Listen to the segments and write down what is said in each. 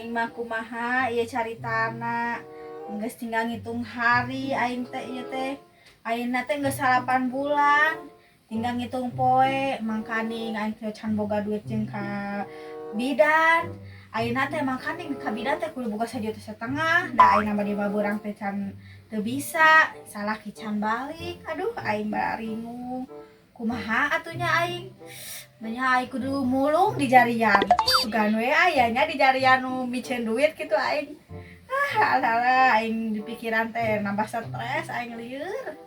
aing mah kumaha ieu caritana geus tinggal ngitung hari aing teh ieu teh ayeuna teh geus 8 bulan tinggal ngitung poe mangkani aing teh can boga duit jeung ka bidan ayeuna teh mangkani ka bidan teh kudu boga 1,5 juta da ayeuna bade babeurang teh can teu bisa salah ki can balik aduh aing baringu kumaha atunya aing nya aing kudu mulung di jarian sugan we ayahnya di jarian nu micen duit gitu aing alah aing di pikiran teh nambah stres aing lieur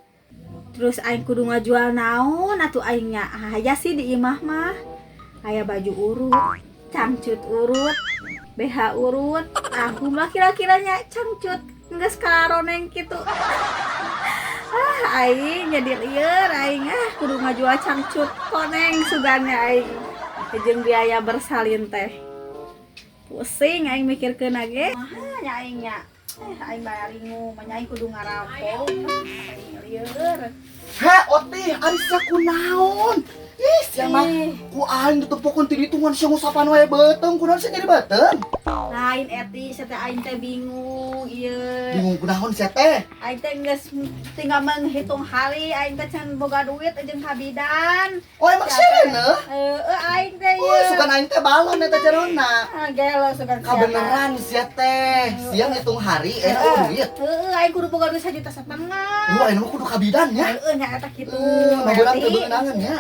terus aing kudu ngajual naon atuh aingnya aya sih di imah mah aya baju urut cangcut urut BH urut aku mah kira-kiranya cangcut geus karoneng kitu aing jadi lieur aing kudu ngajual cangcut koneng sugannya aing jeung biaya bersalin teh pusing aing mikirkeun ge mahanya aingnya aing baringu manya aing kudu ngarampok aing lieur Oti arisa kunaon ih sia mah ku aing ditepokkeun ti ditungan sia ngusapan wae beuteung kunaon sia jadi beuteung lain eti sia teh aing teh bingung ieu bingung kunaon sia teh aing teh geus tinggal menghitung hari aing teh can boga duit jeung ka bidan oh emang cenah aing teh oh sugan aing teh balon eta jerona gelo sugan kabeneran sia teh sia ngitung hari duit aing kudu boga duit 1,5 juta aing mah kudu ka bidan nya nya eta kitu bageurang teu beunangan nya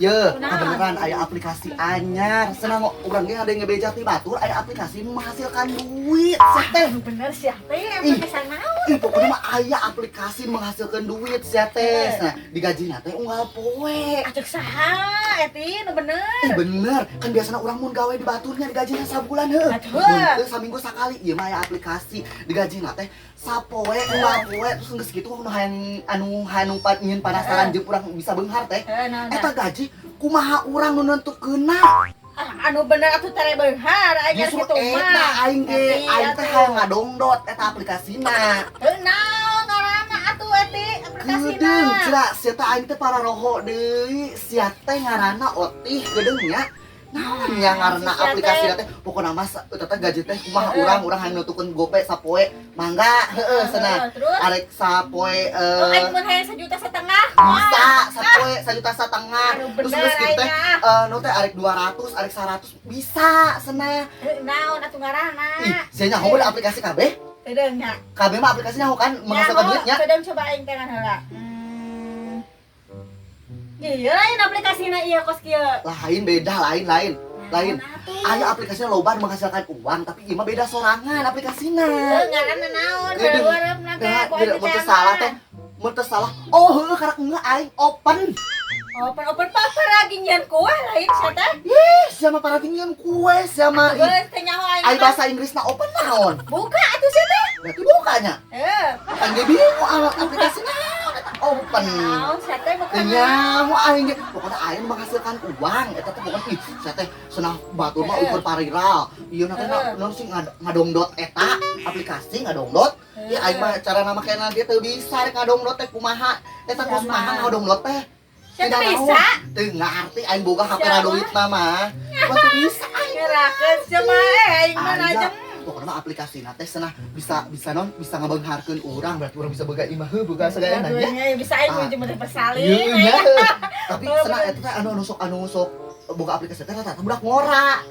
ye Kunaon? beneran aya aplikasi anyar senang urang ge ada yang ngebeja ti batur aya aplikasi menghasilkan duit sia teh bener sia teh emang kesan naon pokoknya mah aya aplikasi menghasilkan duit sia teh nah digajina teh unggal poe ajak saha eti nu bener bener kan biasanya urang mun gawe di baturnya digajina sabulan heuh mun saminggu sakali ieu mah aya aplikasi digajina teh sapoe unggal poe terus geus kitu anu nyin penasaran jeung urang bisa beunghar teh eta gaji kumaha urang nu nentukeunna anu bener atuh tere beunghar aing justru kitu mah eta aing ge aing teh hayang ngadongdot eta aplikasina naon ngaranna atuh eti aplikasina gedeung cira sia teh aing teh pararoho deui sia teh ngaranna Otih gedeung nya naon nya ngaranna aplikasina teh pokona mah eta teh gaji teh kumaha urang hayang nutukeun gope sapoe mangga heueuh cenah arek sapoe aing mun hayang 1,5 juta bisa sapoe 1,5 juta terus geus kitu teh nu teh arek 200 arek 100 bisa cenah naon atuh ngaranna ih sia nyaho da aplikasi kabeh teudeung nya kabeh mah aplikasi nyaho kan menghasilkan duit nya teudeung coba aing teh heula iya lain aplikasina ieu kos kieu lain beda lain aya aplikasinya loba menghasilkan uang tapi ieu mah beda sorangan aplikasina ngaranna naon heureupna teh mun teu salah teh mun teu salah oh heueuh karek enggak aing open paparaginyan kue lain sia teh ih sia mah paratingan kue sia mah geus teh nyaho ai bahasa Inggrisna open naon buka atuh sia teh berarti bukanya kan ge bingung aplikasi naon open naon sia teh bukan nyaho aing ge pokona aing menghasilkan uang eta teh pokona ih sia teh cenah batur mah ukur pariral ieu na teh naon sih ngadongdot eta aplikasi ngadongdot ya aing mah cara nama kena dia teu bisa rek ngadongdot teh kumaha eta kumaha ngadongdot teh tidak bisa teu ngarti aing boga HP radoitna mah teu bisa aing ngerakeun sia mah aing mah najeng pokona mah aplikasina teh cenah bisa non bisa ngabeungharkeun urang berarti urang bisa boga imah boga sagayana nya bisa aing menuju meureun bersalin tapi cenah eta teh anu sok boga aplikasi teh rata budak ngora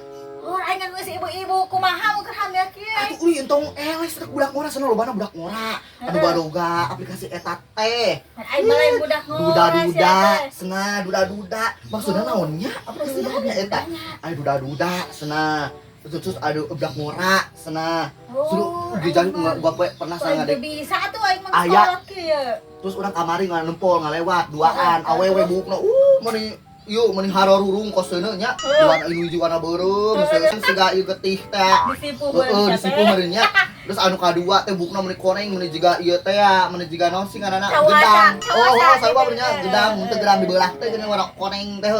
aing kan geus ibu-ibu kumaha mun keur hamil kieu atuh uy entong eles rek budak ngora cenah lobana budak ngora anu badoga aplikasi eta teh aing mah lain budak ngora duda cenah duda maksudna naonnya aplikasi naonnya eta aya duda cenah terus ada budak ngora cenah suruh dijang gua pernah sangat bisa atuh aing mah kolot kieu terus urang kamari ngalempol ngalewat duaan awewe bukna meni yuk mending harorurung koseuna nya duaan anu hiji warna beureum siga ieu getih teh disipu meureun nya terus anu kadua teh bukna meni koreng meni jiga ieu teh ya meni jiga naon sih ngaranna gedang sarua nya gedang mun teu gedang dibeulah teh geuning warna koreng teh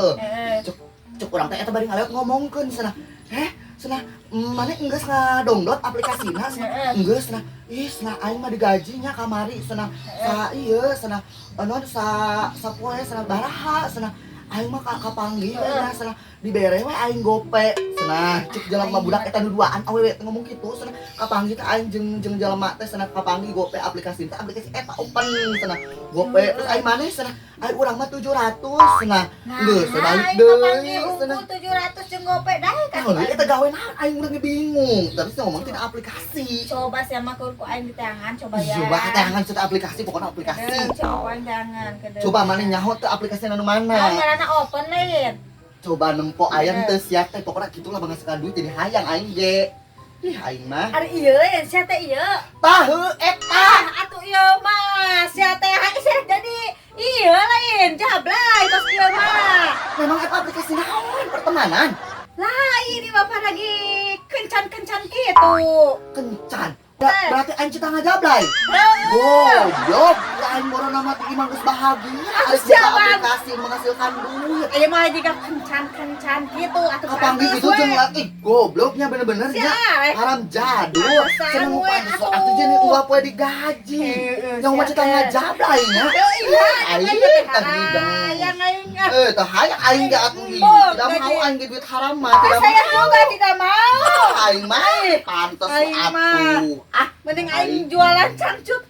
cuk urang teh eta bari ngalewat ngomongkeun cenah cenah mana enggeus ngadongdot aplikasina enggeus cenah ih cenah aing mah digaji nya kamari cenah sa ieu cenah naon sa poe cenah baraha cenah aing mah kapanggih cenah cenah dibere we aing gope cenah cek jelema budak eta duaan awewe teh ngomong kitu cenah kapanggih teh aing jeung jelema teh cenah kapanggih gope aplikasi eta open cenah gope terus aing maneh cenah aing urang mah 700 cenah geus balik deui cenah 700 jeung gope dae kan Nah, eta gawe naon aing urang bingung terus ngomong tina aplikasi coba sama ku aing di tangan coba ya coba tangan cenah aplikasi pokoknya aplikasi coba aing tangan coba maneh nyaho teh aplikasi anu mana ngaranna open lain coba nempo ayam teh siap teh pokoknya gitulah menghasilkan duit jadi hayang aing ge ih aing mah ari ieu yang sia teh ieu tahu eta atuh ieu mah sia teh sia jadi ieu lain jablay tos ieu mah memang eta aplikasi naon pertemanan lain ieu mah lagi kencan-kencan kitu kencan berarti aing cita ngajablay goblok aing moro nama teh imang geus bahagia ada aplikasi menghasilkan duit ieu mah juga kencan-kencan gitu atuh kapanggih itu jeung lagi gobloknya bener-bener nya haram jadul seneng pantes atuh jeung ulah poe digaji yang mah cita ngajablay nya aing teh hayang aing teh hayang aing ge atuh tidak mau aing ge duit haram mah tidak saya juga tidak mau aing mah pantes atuh mending aing jualan cangcut